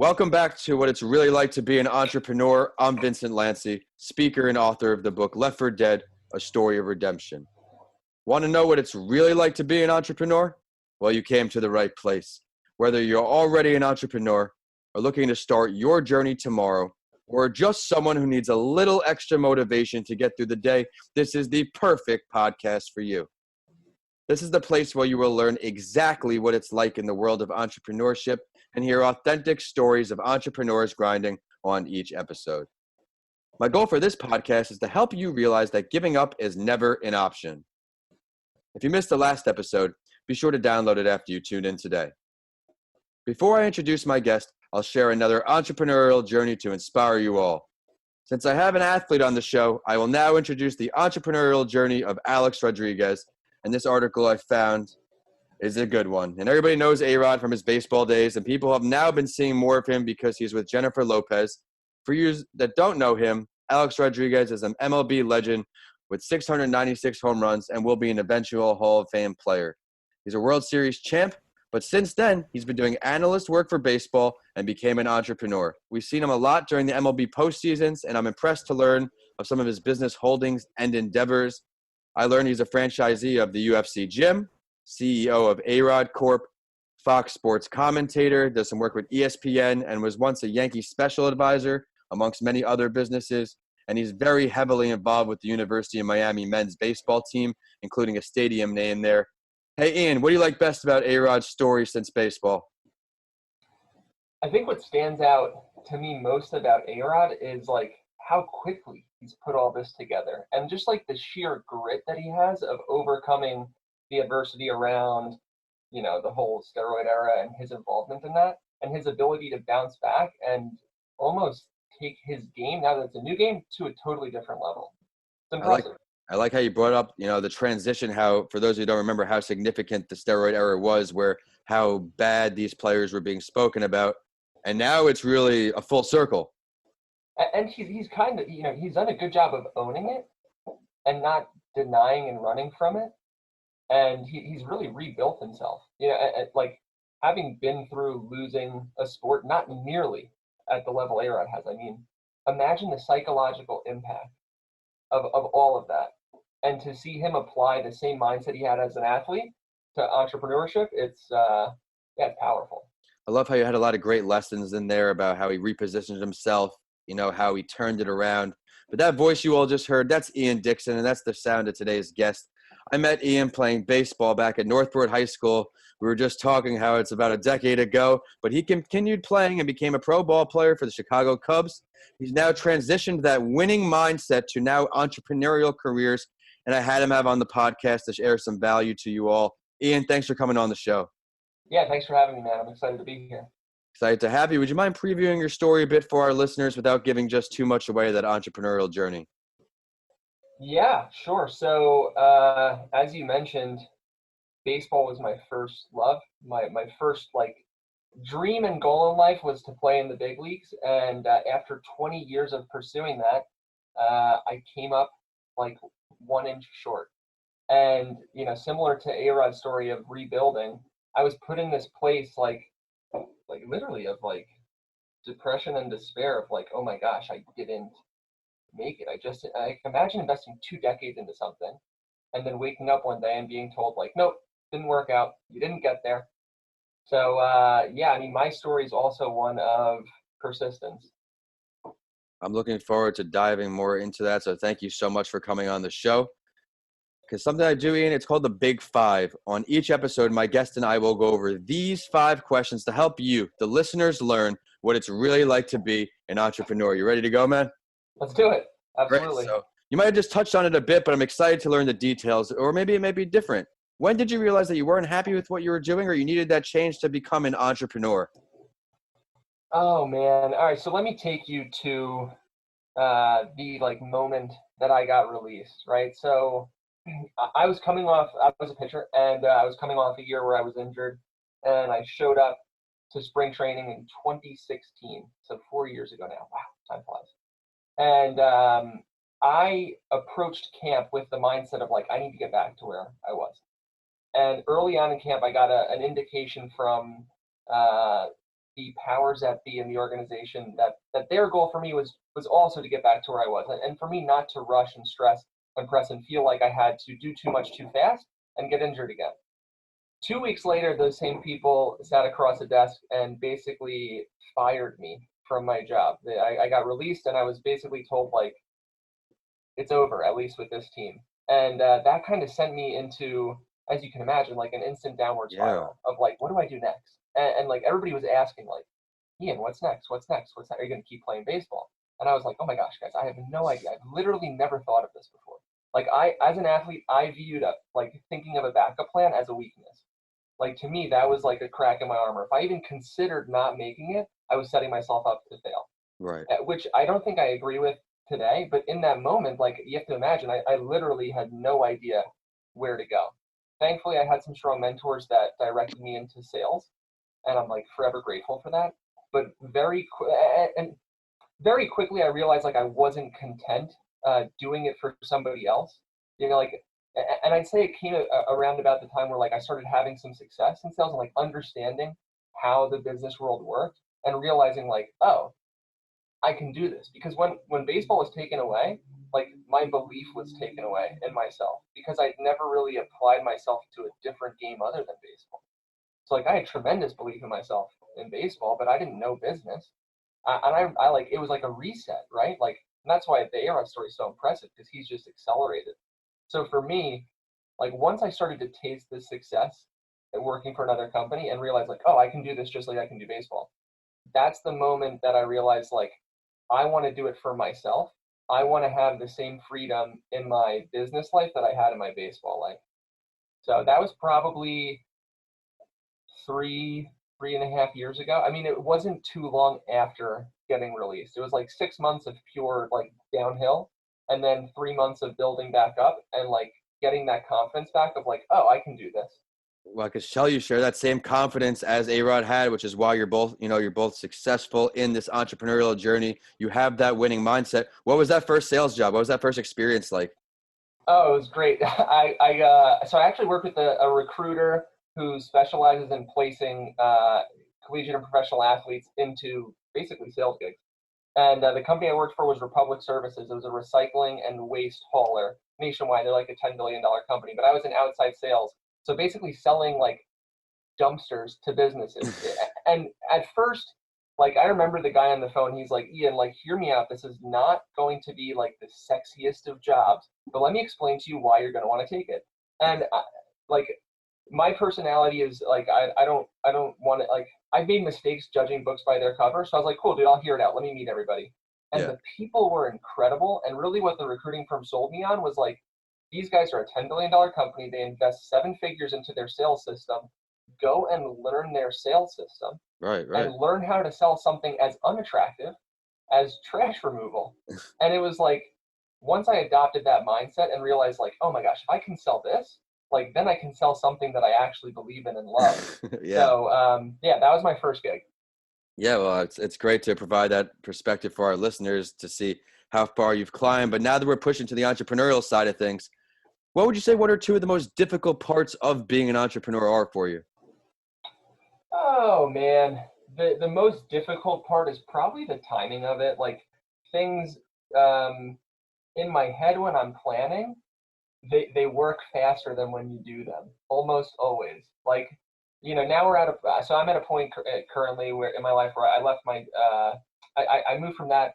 Welcome back to What It's Really Like to Be an Entrepreneur. I'm Vincent Lanci, speaker and author of the book Left for Dead, A Story of Redemption. Want to know what it's really like to be an entrepreneur? Well, you came to the right place. Whether you're already an entrepreneur or looking to start your journey tomorrow, or just someone who needs a little extra motivation to get through the day, this is the perfect podcast for you. This is the place where you will learn exactly what it's like in the world of entrepreneurship and hear authentic stories of entrepreneurs grinding on each episode. My goal for this podcast is to help you realize that giving up is never an option. If you missed the last episode, be sure to download it after you tune in today. Before I introduce my guest, I'll share another entrepreneurial journey to inspire you all. Since I have an athlete on the show, I will now introduce the entrepreneurial journey of Alex Rodriguez. And this article I found is a good one. And everybody knows A-Rod from his baseball days, and people have now been seeing more of him because he's with Jennifer Lopez. For you that don't know him, Alex Rodriguez is an MLB legend with 696 home runs and will be an eventual Hall of Fame player. He's a World Series champ, but since then, he's been doing analyst work for baseball and became an entrepreneur. We've seen him a lot during the MLB postseasons, and I'm impressed to learn of some of his business holdings and endeavors. I learned he's a franchisee of the UFC Gym, CEO of A-Rod Corp, Fox Sports commentator, does some work with ESPN, and was once a Yankee special advisor, amongst many other businesses. And he's very heavily involved with the University of Miami men's baseball team, including a stadium name there. Hey, Ian, what do you like best about A-Rod's story since baseball? I think what stands out to me most about A-Rod is like how quickly he's put all this together, and just like the sheer grit that he has of overcoming the adversity around, the whole steroid era and his involvement in that, and his ability to bounce back and almost take his game, now that it's a new game, to a totally different level. It's impressive. I like how you brought up, the transition, how, for those who don't remember, how significant the steroid era was, where how bad these players were being spoken about. And now it's really a full circle. And he's kind of, he's done a good job of owning it and not denying and running from it. And he's really rebuilt himself. Like having been through losing a sport, not nearly at the level A-Rod has. I mean, imagine the psychological impact of all of that. And to see him apply the same mindset he had as an athlete to entrepreneurship, it's powerful. I love how you had a lot of great lessons in there about how he repositioned himself, how he turned it around. But that voice you all just heard, that's Ian Dickson, and that's the sound of today's guest. I met Ian playing baseball back at Northport High School. We were just talking how it's about a decade ago, but he continued playing and became a pro ball player for the Chicago Cubs. He's now transitioned that winning mindset to now entrepreneurial careers, and I had him have on the podcast to share some value to you all. Ian, thanks for coming on the show. Yeah, thanks for having me, man. I'm excited to be here. Excited to have you. Would you mind previewing your story a bit for our listeners without giving just too much away of that entrepreneurial journey? Yeah, sure. So as you mentioned, baseball was my first love. My first dream and goal in life was to play in the big leagues. And after 20 years of pursuing that, I came up 1 inch short. And, similar to A-Rod's story of rebuilding, I was put in this place literally of depression and despair of oh my gosh, I didn't make it. I imagine investing 2 decades into something and then waking up one day and being told nope, didn't work out. You didn't get there. So my story is also one of persistence. I'm looking forward to diving more into that. So thank you so much for coming on the show. Because something I do, Ian, it's called the Big Five. On each episode, my guest and I will go over these 5 questions to help you, the listeners, learn what it's really like to be an entrepreneur. You ready to go, man? Let's do it. Absolutely. Great. So you might have just touched on it a bit, but I'm excited to learn the details, or maybe it may be different. When did you realize that you weren't happy with what you were doing, or you needed that change to become an entrepreneur? Oh, man. All right. So let me take you to the moment that I got released, right? So I was a pitcher, and I was coming off a year where I was injured, and I showed up to spring training in 2016. So 4 years ago now. Wow, time flies. And I approached camp with the mindset of I need to get back to where I was. And early on in camp, I got an indication from the powers that be in the organization that their goal for me was also to get back to where I was. And for me not to rush and stress and press and feel like I had to do too much too fast and get injured again. 2 weeks later, those same people sat across the desk and basically fired me from my job. I got released and I was basically told, like, it's over, at least with this team. And that kind of sent me into, as you can imagine, like an instant downward spiral of like, what do I do next? And like everybody was asking, like, Ian, what's next? What's next? What's next? Are you going to keep playing baseball? And I was like, oh my gosh, guys, I have no idea. I've literally never thought of this before. Like as an athlete, I viewed like thinking of a backup plan as a weakness. Like to me, that was like a crack in my armor. If I even considered not making it, I was setting myself up to fail. Right. Which I don't think I agree with today, but in that moment, like you have to imagine, I literally had no idea where to go. Thankfully, I had some strong mentors that directed me into sales, and I'm like forever grateful for that. But very quickly, I realized like I wasn't content doing it for somebody else. You know, like, and I'd say it came around about the time where like I started having some success in sales and like understanding how the business world worked and realizing like, oh, I can do this. Because when baseball was taken away, like my belief was taken away in myself because I'd never really applied myself to a different game other than baseball. So like I had tremendous belief in myself in baseball, but I didn't know business. And I like, it was like a reset, right? Like, and that's why the A-Rod story is so impressive because he's just accelerated. So for me, like once I started to taste this success at working for another company and realized like, oh, I can do this just like I can do baseball. That's the moment that I realized like, I want to do it for myself. I want to have the same freedom in my business life that I had in my baseball life. So that was probably three and a half years ago. I mean, it wasn't too long after getting released. It was like 6 months of pure like downhill and then 3 months of building back up and like getting that confidence back of like, oh, I can do this. Well, I could tell you share that same confidence as A-Rod had, which is why you're both successful in this entrepreneurial journey. You have that winning mindset. What was that first sales job? What was that first experience like? Oh, it was great. So I actually worked with a recruiter who specializes in placing collegiate and professional athletes into basically sales gigs. And the company I worked for was Republic Services. It was a recycling and waste hauler nationwide. They're like a $10 billion company, but I was in outside sales. So basically selling like dumpsters to businesses. And at first, like I remember the guy on the phone, he's like, Ian, like, hear me out. This is not going to be like the sexiest of jobs, but let me explain to you why you're going to want to take it. And like my personality is like, I don't want to, like, I've made mistakes judging books by their cover. So I was like, cool, dude, I'll hear it out. Let me meet everybody. And the people were incredible. And really what the recruiting firm sold me on was like, these guys are a $10 billion company. They invest 7 figures into their sales system. Go and learn their sales system. Right. And learn how to sell something as unattractive as trash removal. And it was like, once I adopted that mindset and realized like, oh my gosh, if I can sell this, like then I can sell something that I actually believe in and love. So that was my first gig. Yeah, well, it's great to provide that perspective for our listeners to see how far you've climbed. But now that we're pushing to the entrepreneurial side of things, what would you say one or two of the most difficult parts of being an entrepreneur are for you? Oh man, the most difficult part is probably the timing of it. Like things in my head when I'm planning, they work faster than when you do them, almost always. Like, you know, now we're so I'm at a point currently where in my life where I left my I moved from that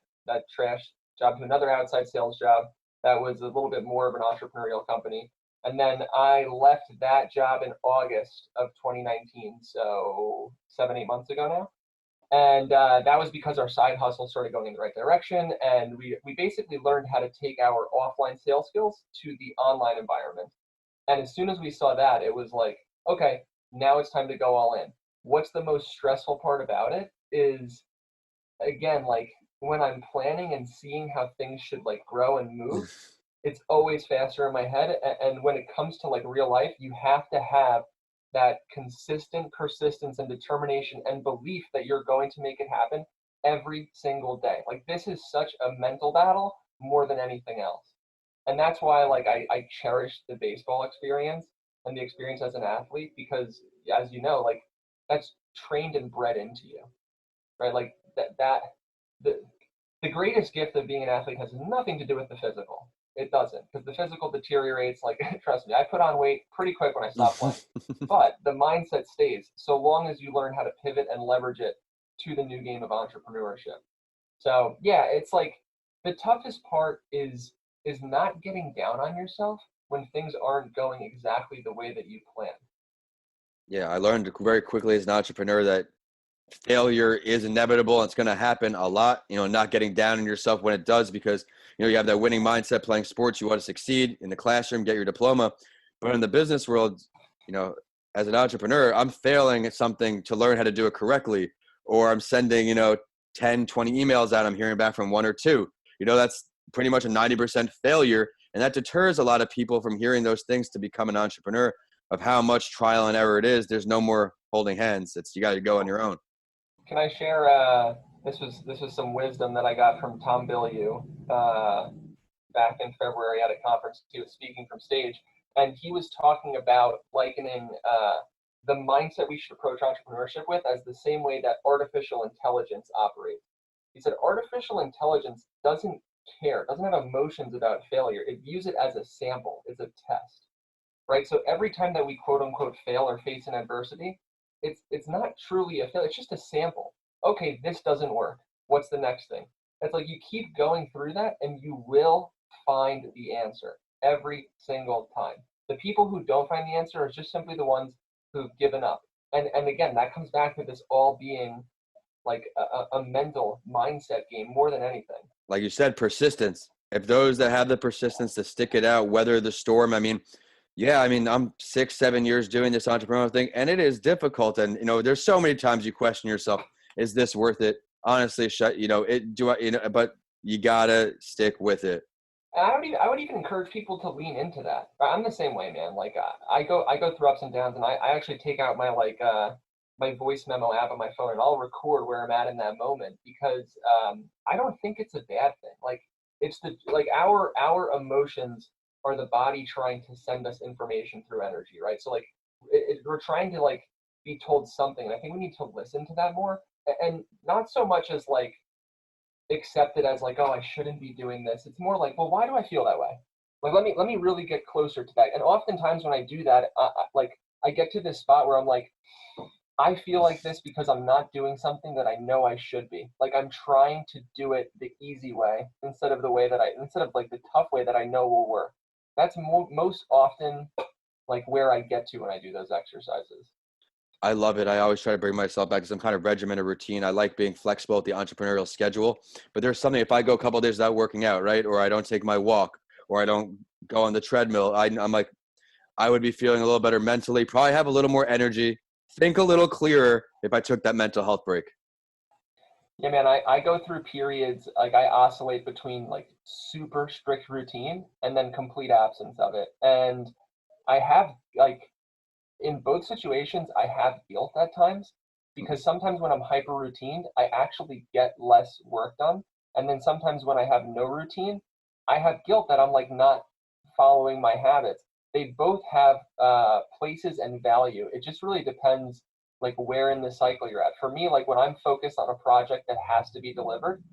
trash job to another outside sales job that was a little bit more of an entrepreneurial company. And then I left that job in August of 2019, so 7-8 months ago now. And that was because our side hustle started going in the right direction. And we basically learned how to take our offline sales skills to the online environment. And as soon as we saw that, it was like, okay, now it's time to go all in. What's the most stressful part about it is, again, like when I'm planning and seeing how things should like grow and move, it's always faster in my head. And when it comes to like real life, you have to have that consistent persistence and determination and belief that you're going to make it happen every single day. Like this is such a mental battle more than anything else. And that's why like I cherish the baseball experience and the experience as an athlete, because as you know, like that's trained and bred into you. right? Like the greatest gift of being an athlete has nothing to do with the physical. It doesn't, because the physical deteriorates. Like, trust me, I put on weight pretty quick when I stopped playing. But the mindset stays so long as you learn how to pivot and leverage it to the new game of entrepreneurship. So yeah, it's like the toughest part is not getting down on yourself when things aren't going exactly the way that you planned. Yeah, I learned very quickly as an entrepreneur that failure is inevitable. It's going to happen a lot, not getting down on yourself when it does, because, you have that winning mindset playing sports. You want to succeed in the classroom, get your diploma. But in the business world, as an entrepreneur, I'm failing at something to learn how to do it correctly, or I'm sending, 10, 20 emails out. I'm hearing back from one or two. That's pretty much a 90% failure. And that deters a lot of people from hearing those things to become an entrepreneur, of how much trial and error it is. There's no more holding hands. You got to go on your own. Can I share? This was some wisdom that I got from Tom Bilyeu back in February at a conference. He was speaking from stage, and he was talking about likening the mindset we should approach entrepreneurship with as the same way that artificial intelligence operates. He said artificial intelligence doesn't care, doesn't have emotions about failure. It views it as a sample. It's a test, right? So every time that we quote unquote fail or face an adversity, it's not truly a failure. It's just a sample. Okay, this doesn't work. What's the next thing? It's like you keep going through that and you will find the answer every single time. The people who don't find the answer are just simply the ones who've given up. And again, that comes back to this all being like a mental mindset game more than anything. Like you said, persistence. If those that have the persistence to stick it out, weather the storm, I'm 6, 7 years doing this entrepreneurial thing, and it is difficult. And, there's so many times you question yourself, is this worth it? Honestly, but you gotta stick with it. And I would even encourage people to lean into that. I'm the same way, man. Like I go through ups and downs, and I actually take out my my voice memo app on my phone, and I'll record where I'm at in that moment, because I don't think it's a bad thing. Like it's our emotions are the body trying to send us information through energy, right? So like we're trying to like be told something, and I think we need to listen to that more, and not so much as like accept it as like, oh, I shouldn't be doing this. It's more like, well, why do I feel that way? Like let me really get closer to that. And oftentimes when I do that, I get to this spot where I'm like, I feel like this because I'm not doing something that I know I should be. Like I'm trying to do it the easy way instead of like the tough way that I know will work. That's most often like where I get to when I do those exercises. I love it. I always try to bring myself back to some kind of regimented routine. I like being flexible with the entrepreneurial schedule, but there's something, if I go a couple of days without working out, right? Or I don't take my walk, or I don't go on the treadmill, I'm like, I would be feeling a little better mentally, probably have a little more energy, think a little clearer if I took that mental health break. Yeah, man, I go through periods, like I oscillate between like super strict routine and then complete absence of it. And I have like in both situations, I have guilt at times, because sometimes when I'm hyper routined, I actually get less work done. And then sometimes when I have no routine, I have guilt that I'm like not following my habits. They both have places and value. It just really depends like where in the cycle you're at. For me, like when I'm focused on a project that has to be delivered,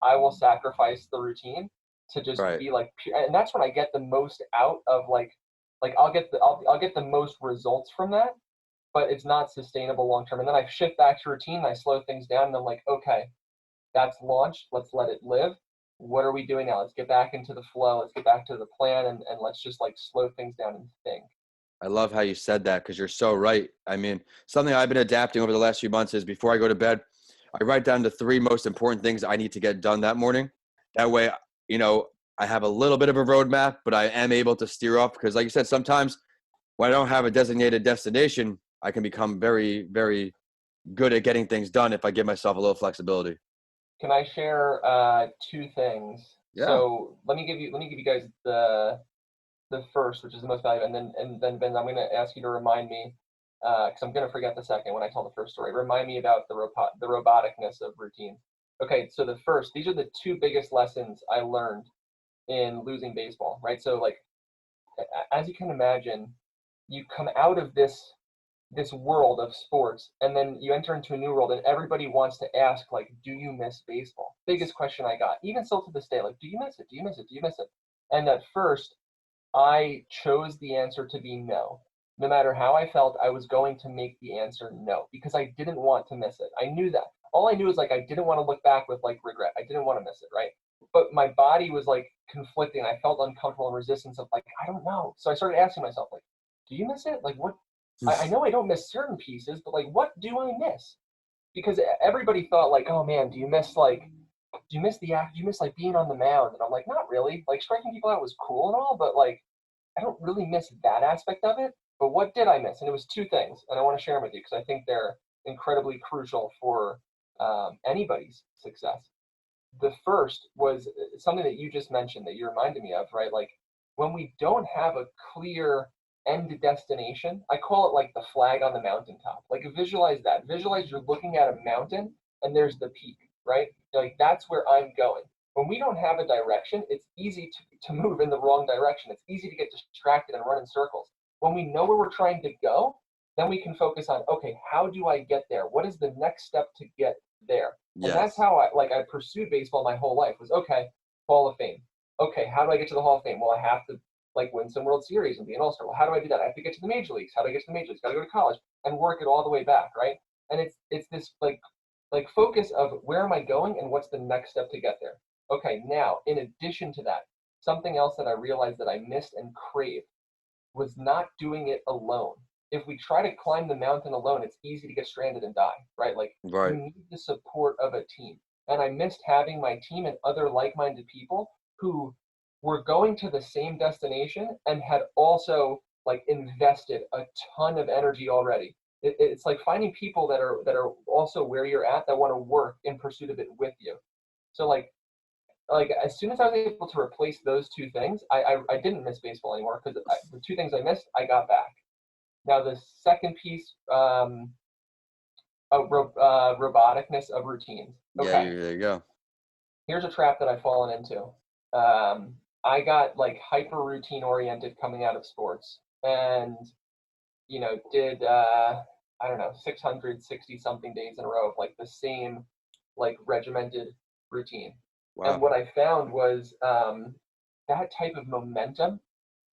I will sacrifice the routine to just Right. be like pure, and that's when I get the most out of like I'll get the most results from that, but it's not sustainable long term. And then I shift back to routine, I slow things down, and I'm like, okay, that's launched, let's let it live. What are we doing now? Let's get back into the flow, let's get back to the plan, and let's just like slow things down and think. I love how you said that, because you're so right. Something I've been adapting over the last few months is before I go to bed, I write down the 3 most important things I need to get done that morning. That way, I have a little bit of a roadmap, but I am able to steer off, because like you said, sometimes when I don't have a designated destination, I can become very, very good at getting things done if I give myself a little flexibility. Can I share 2 things? Yeah. So let me give you guys the first, which is the most valuable, and then Ben, I'm going to ask you to remind me, because I'm going to forget the second when I tell the first story. Remind me about the roboticness of routine. Okay, so these are the 2 biggest lessons I learned in losing baseball, right? So like, as you can imagine, you come out of this this world of sports, and then you enter into a new world, and everybody wants to ask, like, do you miss baseball? Biggest question I got, even still to this day, like, do you miss it? Do you miss it? Do you miss it? And at first, I chose the answer to be no. No matter how I felt, I was going to make the answer no, because I didn't want to miss it. I knew that. All I knew is, like, I didn't want to look back with, like, regret. I didn't want to miss it, right? But my body was, like, conflicting. I felt uncomfortable and resistance of, like, I don't know. So I started asking myself, like, do you miss it? Like, what? I know I don't miss certain pieces, but, like, what do I miss? Because everybody thought, like, oh man, do you miss the act? Do you miss, like, being on the mound? And I'm like, not really. Like, striking people out was cool and all, but, like, I don't really miss that aspect of it. But what did I miss? And it was two things, and I want to share them with you because I think they're incredibly crucial for anybody's success. The first was something that you just mentioned that you reminded me of, right? Like, when we don't have a clear end destination, I call it like the flag on the mountaintop. Like, visualize that. Visualize you're looking at a mountain and there's the peak, right? Like, that's where I'm going. When we don't have a direction, it's easy to move in the wrong direction. It's easy to get distracted and run in circles. When we know where we're trying to go, then we can focus on, okay, how do I get there? What is the next step to get there? And that's Yes. how I pursued baseball my whole life was, okay, Hall of Fame. Okay, how do I get to the Hall of Fame? Well, I have to, like, win some World Series and be an All-Star. Well, how do I do that? I have to get to the major leagues. How do I get to the major leagues? Got to go to college and work it all the way back, right? And it's this like focus of where am I going and what's the next step to get there. Okay, now in addition to that, something else that I realized that I missed and craved was not doing it alone. If we try to climb the mountain alone, it's easy to get stranded and die, right? Like, you Right. need the support of a team. And I missed having my team and other like-minded people who were going to the same destination and had also, like, invested a ton of energy already. It's like finding people that are also where you're at that want to work in pursuit of it with you. So like as soon as I was able to replace those two things, I didn't miss baseball anymore because the two things I missed, I got back. Now the second piece, roboticness of routines. Yeah, Okay, there you go. here's a trap that I've fallen into. I got, like, hyper routine oriented coming out of sports, and did I don't know, 660 something days in a row of, like, the same, like, regimented routine. And Wow. what I found was that type of momentum.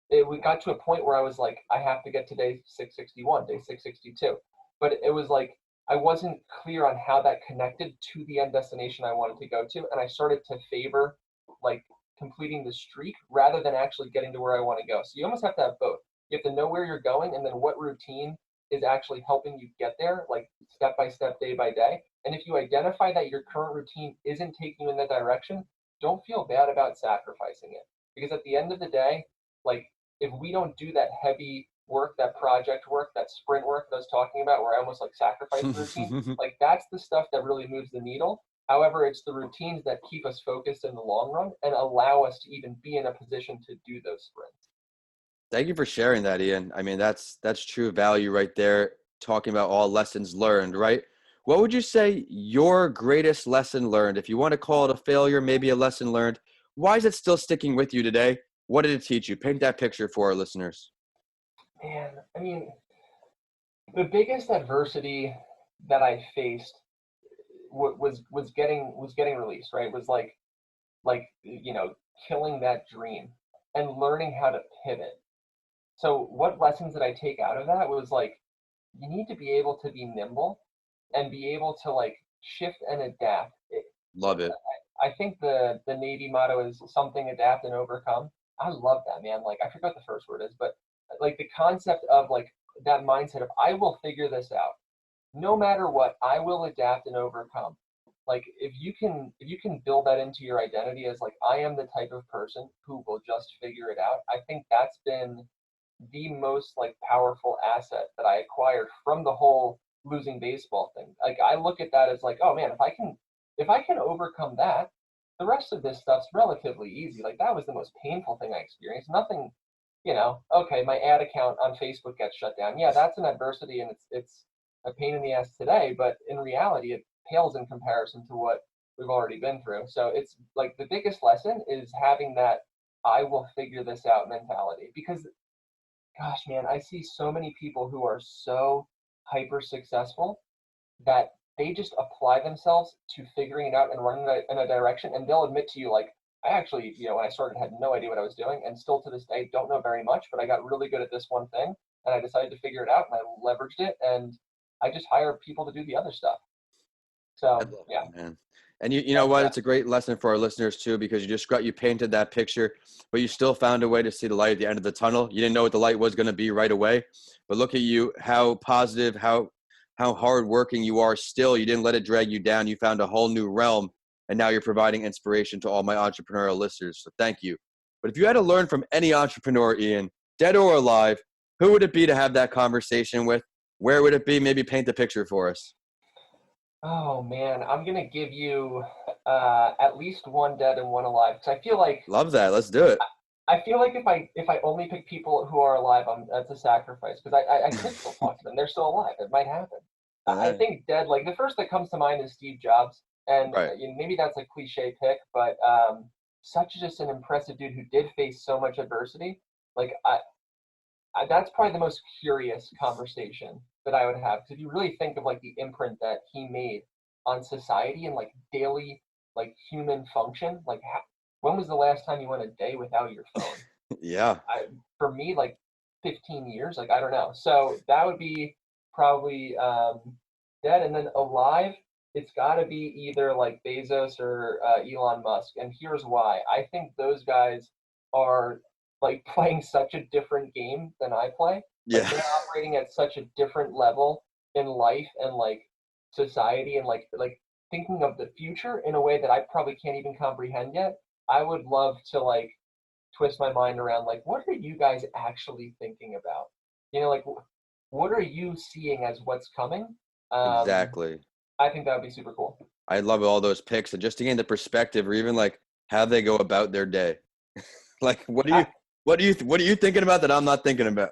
We got to a point where I was like, I have to get to day 661, day 662. But it was like I wasn't clear on how that connected to the end destination I wanted to go to. And I started to favor, like, completing the streak rather than actually getting to where I want to go. So you almost have to have both. You have to know where you're going and then what routine is actually helping you get there, like step by step, day by day. And if you identify that your current routine isn't taking you in that direction, don't feel bad about sacrificing it. Because at the end of the day, like, if we don't do that heavy work, that project work, that sprint work that I was talking about, where I almost, like, sacrifice the routine, like, that's the stuff that really moves the needle. However, it's the routines that keep us focused in the long run and allow us to even be in a position to do those sprints. Thank you for sharing that, Ian. I mean, that's true value right there, talking about all lessons learned, right? What would you say your greatest lesson learned? If you want to call it a failure, maybe a lesson learned, why is it still sticking with you today? What did it teach you? Paint that picture for our listeners. Man, I mean, the biggest adversity that I faced was getting released, right? Was like killing that dream and learning how to pivot. So what lessons did I take out of that was, like, you need to be able to be nimble and be able to, like, shift and adapt. Love it. I think the Navy motto is something adapt and overcome. I love that, man. Like, I forgot the first word is, but, like, the concept of, like, that mindset of I will figure this out. No matter what, I will adapt and overcome. Like, if you can build that into your identity as, like, I am the type of person who will just figure it out, I think that's been the most, like, powerful asset that I acquired from the whole losing baseball thing. Like, I look at that as, like, oh man, if I can overcome that, the rest of this stuff's relatively easy. Like, that was the most painful thing I experienced. Nothing, okay, my ad account on Facebook gets shut down. Yeah, that's an adversity and it's a pain in the ass today, but in reality it pales in comparison to what we've already been through. So it's like the biggest lesson is having that I will figure this out mentality, because gosh, man, I see so many people who are so hyper successful that they just apply themselves to figuring it out and running in a direction, and they'll admit to you, like, I actually, when I started, had no idea what I was doing, and still to this day don't know very much, but I got really good at this one thing, and I decided to figure it out, and I leveraged it, and I just hire people to do the other stuff. I So love yeah, it, man. And you know what? It's a great lesson for our listeners too, because you painted that picture, but you still found a way to see the light at the end of the tunnel. You didn't know what the light was going to be right away, but look at you, how positive, how hardworking you are. Still, you didn't let it drag you down. You found a whole new realm, and now you're providing inspiration to all my entrepreneurial listeners. So thank you. But if you had to learn from any entrepreneur, Ian, dead or alive, who would it be to have that conversation with? Where would it be? Maybe paint the picture for us. oh man, I'm gonna give you at least one dead and one alive, because I feel like Love that. Let's do it. if I only pick people who are alive, that's a sacrifice, because I could still talk to them. They're still alive. It might happen. I think dead, like the first that comes to mind is Steve Jobs, and Right. maybe that's a cliche pick, but such just an impressive dude who did face so much adversity. Like that's probably the most curious conversation that I would have. Because if you really think of like the imprint that he made on society and like daily like human function, like when was the last time you went a day without your phone? Yeah. For me, like 15 years, like I don't know. So that would be probably dead, and then alive. It's got to be either like Bezos or Elon Musk, and here's why. I think those guys are like playing such a different game than I play. Like Yeah. they're operating at such a different level in life and like society, and like thinking of the future in a way that I probably can't even comprehend yet. I would love to like twist my mind around, like, what are you guys actually thinking about? Like, what are you seeing as what's coming? Exactly. I think that would be super cool. I love all those picks, and just to gain the perspective, or even like how they go about their day. Like, what are you thinking about that I'm not thinking about?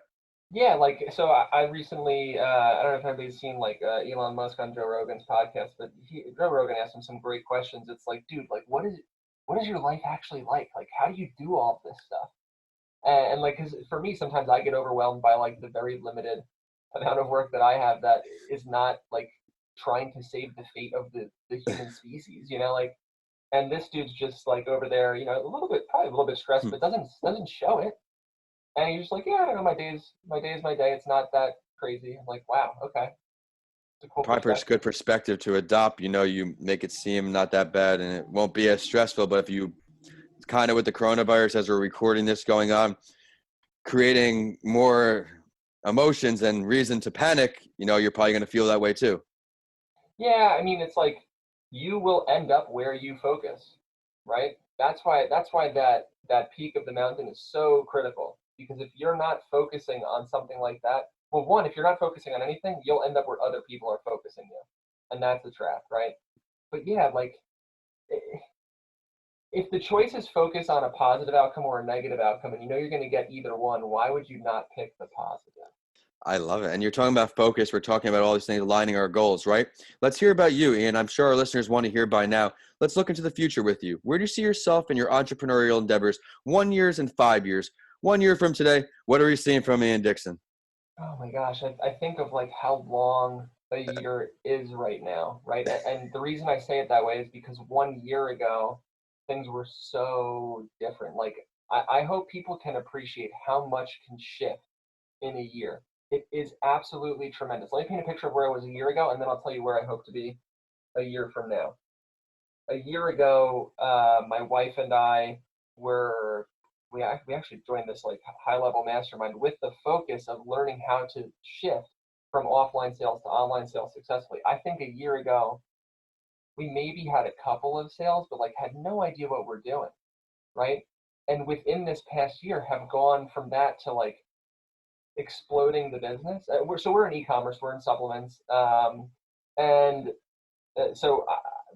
Yeah, like, so I recently, I don't know if anybody's seen like Elon Musk on Joe Rogan's podcast, but Joe Rogan asked him some great questions. It's like, dude, like, what is your life actually like? Like, how do you do all of this stuff? And like, cause for me, sometimes I get overwhelmed by like the very limited amount of work that I have that is not like trying to save the fate of the human species, like, and this dude's just like over there, probably a little bit stressed, but doesn't show it. And you're just like, yeah, I don't know, my day is my day. It's not that crazy. I'm like, wow, okay. It's a cool Probably perspective. good perspective to adopt. You make it seem not that bad, and it won't be as stressful. But if you kind of with the coronavirus, as we're recording this going on, creating more emotions and reason to panic, you're probably going to feel that way too. Yeah, I mean, it's like you will end up where you focus, right? That's why that peak of the mountain is so critical, because if you're not focusing on something like that, well, one, if you're not focusing on anything, you'll end up where other people are focusing you, and that's the trap, right? But yeah, like if the choice is focus on a positive outcome or a negative outcome, and you're going to get either one, why would you not pick the positive? I love it. And you're talking about focus. We're talking about all these things aligning our goals, right? Let's hear about you, Ian. I'm sure our listeners want to hear by now. Let's look into the future with you. Where do you see yourself in your entrepreneurial endeavors 1 year and 5 years? 1 year from today, what are we seeing from Ian Dickson? Oh my gosh, I think of like how long a year is right now, right? And the reason I say it that way is because 1 year ago, things were so different. Like, I hope people can appreciate how much can shift in a year. It is absolutely tremendous. Let me paint a picture of where I was a year ago, and then I'll tell you where I hope to be a year from now. A year ago, my wife and I were we actually joined this like high level mastermind with the focus of learning how to shift from offline sales to online sales successfully. I think a year ago we maybe had a couple of sales, but like had no idea what we're doing, right? And within this past year, have gone from that to like exploding the business. We're in e-commerce, we're in supplements, and so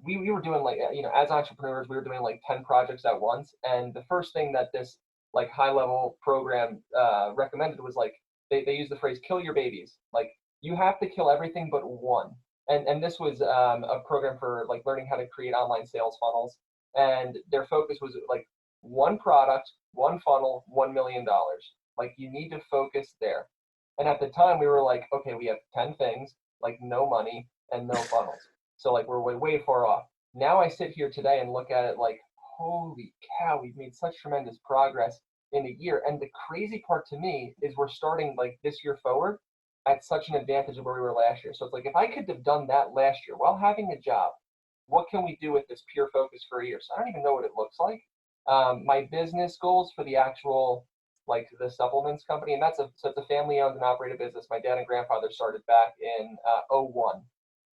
we were doing like as entrepreneurs we were doing like 10 projects at once, and the first thing that this like high level program recommended was like they use the phrase kill your babies, like you have to kill everything but one. And this was a program for like learning how to create online sales funnels, and their focus was like one product, one funnel, $1 million. Like you need to focus there. And at the time we were like, okay, we have 10 things, like no money and no funnels. So like we're way far off. Now I sit here today and look at it like, holy cow, we've made such tremendous progress in a year. And the crazy part to me is we're starting like this year forward at such an advantage of where we were last year. So it's like, if I could have done that last year while having a job, what can we do with this pure focus for a year? So I don't even know what it looks like. My business goals for the actual, like the supplements company, and so it's a family owned and operated business. My dad and grandfather started back in '01.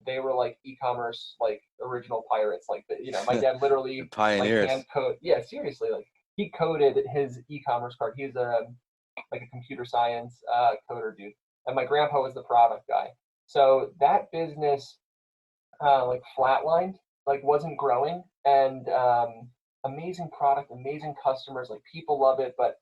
They were like e-commerce, like original pirates. Like, my dad The literally like pioneers. hand code. Yeah, seriously, like he coded his e-commerce card. He's like a computer science coder dude, and my grandpa was the product guy. So that business like flatlined, like wasn't growing, and amazing product, amazing customers, like people love it, but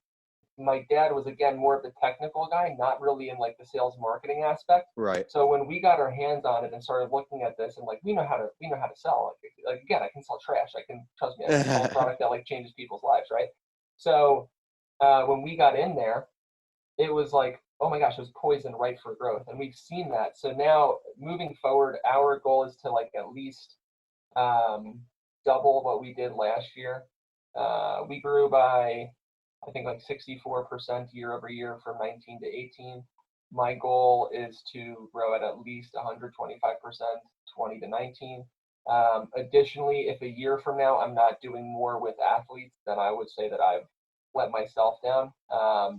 my dad was again more of the technical guy, not really in like the sales marketing aspect. Right. So when we got our hands on it and started looking at this, and like we know how to sell. Like again, I can sell trash. Trust me, I can sell a product that like changes people's lives, right? So when we got in there, it was like, oh my gosh, it was poisoned right for growth, and we've seen that. So now moving forward, our goal is to like at least double what we did last year. We grew by, I think, like 64% year over year from 19 to 18. My goal is to grow at least 125%, 20 to 19. Additionally, if a year from now I'm not doing more with athletes, then I would say that I've let myself down.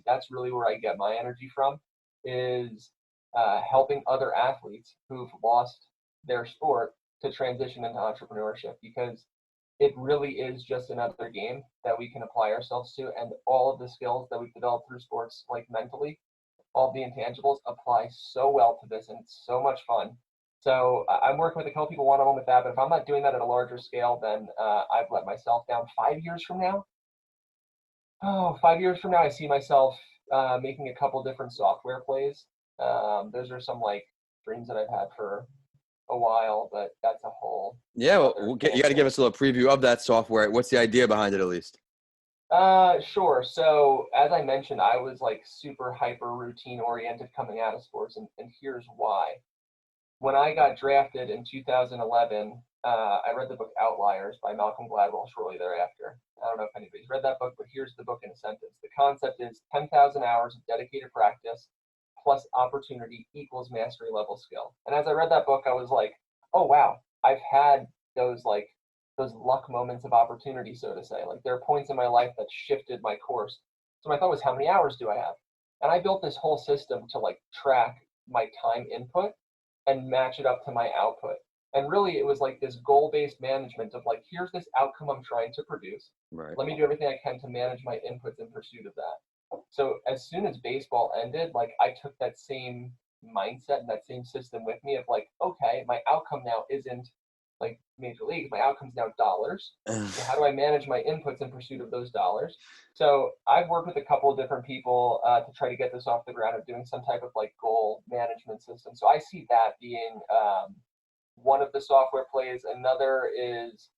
That's really where I get my energy from, is helping other athletes who've lost their sport to transition into entrepreneurship, because it really is just another game that we can apply ourselves to, and all of the skills that we've developed through sports, like mentally, all the intangibles apply so well to this, and it's so much fun. So I'm working with a couple people one-on-one with that, but if I'm not doing that at a larger scale, then I've let myself down. 5 years from now, 5 years from now, I see myself making a couple different software plays. Those are some like dreams that I've had for a while, but that's a whole. Yeah, well, you got to give us a little preview of that software. What's the idea behind it, at least? Sure. So as I mentioned, I was like super hyper routine oriented coming out of sports, and here's why. When I got drafted in 2011, I read the book Outliers by Malcolm Gladwell shortly thereafter. I don't know if anybody's read that book, but here's the book in a sentence. The concept is 10,000 hours of dedicated practice plus opportunity equals mastery level skill. And as I read that book, I was like, oh, wow, I've had those luck moments of opportunity, so to say. Like there are points in my life that shifted my course. So my thought was, how many hours do I have? And I built this whole system to like track my time input and match it up to my output. And really it was like this goal-based management of like, here's this outcome I'm trying to produce. Right. Let me do everything I can to manage my inputs in pursuit of that. So as soon as baseball ended, like I took that same mindset and that same system with me of like, okay, my outcome now isn't like major leagues, my outcome's now dollars. So how do I manage my inputs in pursuit of those dollars? So I've worked with a couple of different people to try to get this off the ground of doing some type of like goal management system. So I see that being one of the software plays. Another is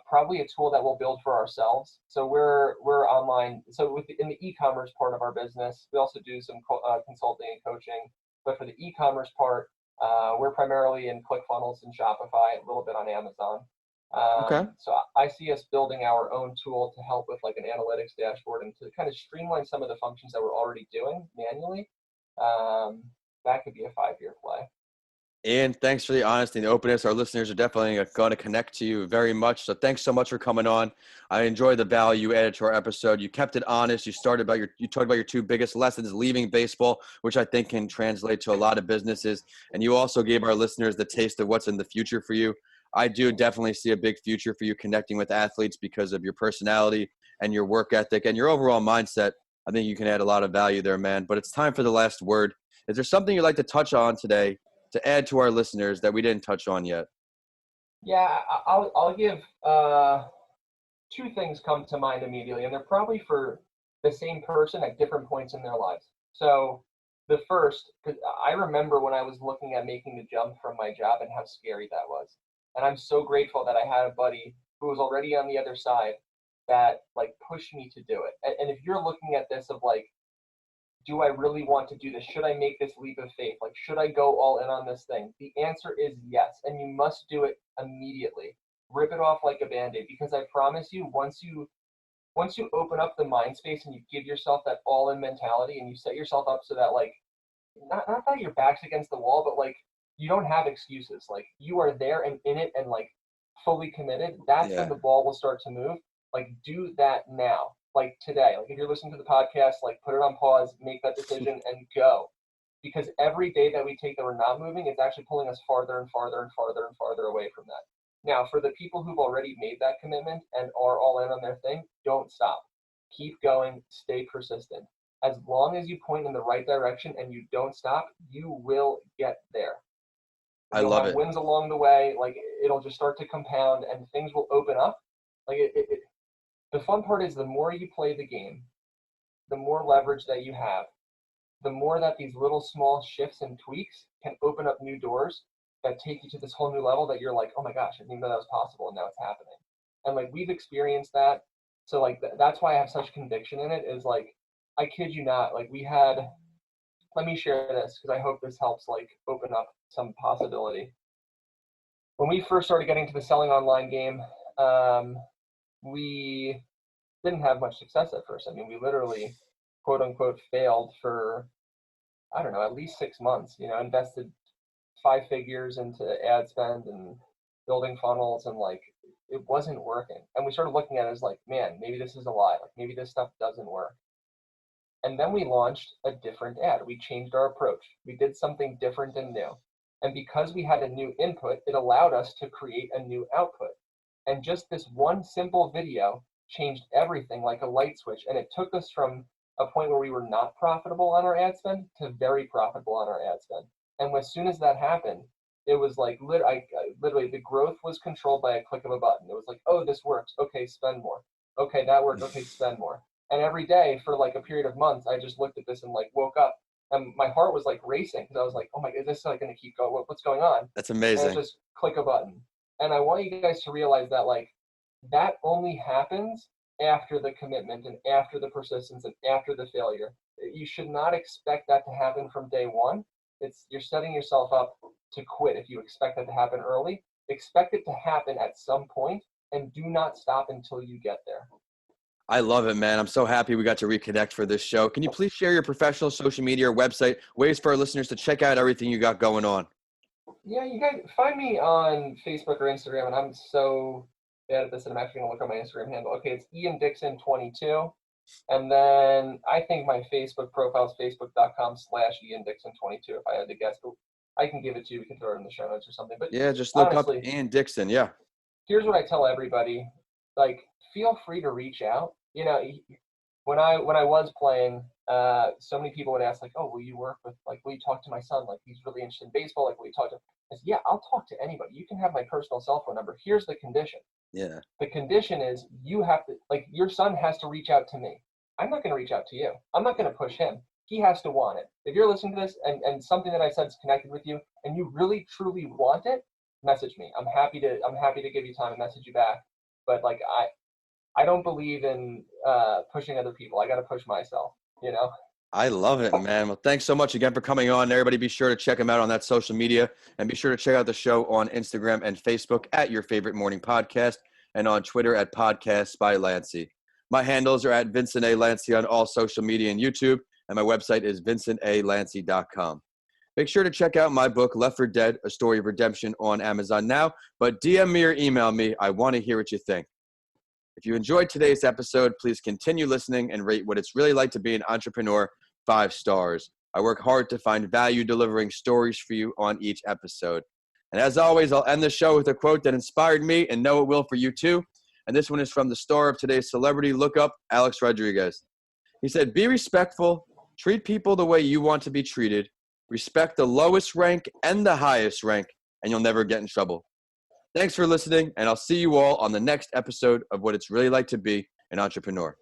probably a tool that we'll build for ourselves. So we're online. So in the e-commerce part of our business, we also do some consulting and coaching. But for the e-commerce part, we're primarily in ClickFunnels and Shopify, a little bit on Amazon. Okay. So I see us building our own tool to help with like an analytics dashboard and to kind of streamline some of the functions that we're already doing manually. That could be a 5-year play. Ian, thanks for the honesty and the openness. Our listeners are definitely going to connect to you very much. So thanks so much for coming on. I enjoyed the value you added to our episode. You kept it honest. You talked about your 2 biggest lessons leaving baseball, which I think can translate to a lot of businesses. And you also gave our listeners the taste of what's in the future for you. I do definitely see a big future for you connecting with athletes because of your personality and your work ethic and your overall mindset. I think you can add a lot of value there, man. But it's time for the last word. Is there something you'd like to touch on today to add to our listeners that we didn't touch on yet? Yeah, I'll give 2 things come to mind immediately, and they're probably for the same person at different points in their lives. So the first, because I remember when I was looking at making the jump from my job and how scary that was. And I'm so grateful that I had a buddy who was already on the other side that like pushed me to do it. And if you're looking at this of like, do I really want to do this? Should I make this leap of faith? Like, should I go all in on this thing? The answer is yes, and you must do it immediately. Rip it off like a Band-Aid, because I promise you, once you open up the mind space and you give yourself that all-in mentality and you set yourself up so that, like, not that your back's against the wall, but like you don't have excuses. Like, you are there and in it and like fully committed. That's when the ball will start to move. Like, do that now, like today. Like, if you're listening to the podcast, like, put it on pause, make that decision, and go. Because every day that we take that we're not moving, it's actually pulling us farther and farther and farther and farther away from that. Now, for the people who've already made that commitment and are all in on their thing, don't stop. Keep going. Stay persistent. As long as you point in the right direction and you don't stop, you will get there. You'll love it. Wins along the way. Like, it'll just start to compound and things will open up. Like, the fun part is the more you play the game, the more leverage that you have, the more that these little small shifts and tweaks can open up new doors that take you to this whole new level that you're like, oh my gosh, I didn't even know that was possible, and now it's happening. And like, we've experienced that. So like, that's why I have such conviction in it, is like, I kid you not, like, let me share this because I hope this helps like open up some possibility. When we first started getting to the selling online game, we didn't have much success at first. I mean, we literally, quote unquote, failed for, I don't know, at least 6 months, invested 5 figures into ad spend and building funnels, and like, it wasn't working. And we started looking at it as like, man, maybe this is a lie. Like, maybe this stuff doesn't work. And then we launched a different ad. We changed our approach. We did something different and new. And because we had a new input, it allowed us to create a new output. And just this one simple video changed everything like a light switch. And it took us from a point where we were not profitable on our ad spend to very profitable on our ad spend. And as soon as that happened, it was like, literally the growth was controlled by a click of a button. It was like, oh, this works. Okay, spend more. Okay, that worked. Okay, spend more. And every day for like a period of months, I just looked at this and like woke up and my heart was like racing because I was like, oh my, is this like going to keep going? What's going on? That's amazing. And it's just click a button. And I want you guys to realize that like, that only happens after the commitment and after the persistence and after the failure. You should not expect that to happen from day one. You're setting yourself up to quit if you expect that to happen early. Expect it to happen at some point and do not stop until you get there. I love it, man. I'm so happy we got to reconnect for this show. Can you please share your professional social media or website, ways for our listeners to check out everything you got going on? Yeah, you guys find me on Facebook or Instagram, and I'm so bad at this that I'm actually going to look at my Instagram handle. Okay, it's Ian Dickson 22. And then I think my Facebook profile is facebook.com/Ian Dickson 22 if I had to guess, but I can give it to you. We can throw it in the show notes or something. But yeah, just look honestly, up Ian Dickson. Yeah. Here's what I tell everybody. Like, feel free to reach out. When I was playing, so many people would ask like, oh, will you talk to my son? Like, he's really interested in baseball. Like, will you talk to him? I said, yeah, I'll talk to anybody. You can have my personal cell phone number. Here's the condition. Yeah. The condition is you have to, like, your son has to reach out to me. I'm not going to reach out to you. I'm not going to push him. He has to want it. If you're listening to this and something that I said is connected with you and you really truly want it, message me. I'm happy to give you time and message you back. But like, I don't believe in pushing other people. I got to push myself, I love it, man. Well, thanks so much again for coming on. Everybody be sure to check him out on that social media, and be sure to check out the show on Instagram and Facebook at Your Favorite Morning Podcast, and on Twitter at PodcastsByLanci. My handles are at Vincent A. Lanci on all social media and YouTube, and my website is vincentalanci.com. Make sure to check out my book, Left for Dead, A Story of Redemption, on Amazon now, but DM me or email me. I want to hear what you think. If you enjoyed today's episode, please continue listening and rate what it's really like to be an entrepreneur 5 stars. I work hard to find value delivering stories for you on each episode. And as always, I'll end the show with a quote that inspired me and know it will for you too. And this one is from the star of today's celebrity lookup, Alex Rodriguez. He said, be respectful, treat people the way you want to be treated, respect the lowest rank and the highest rank, and you'll never get in trouble. Thanks for listening, and I'll see you all on the next episode of What It's Really Like to Be an Entrepreneur.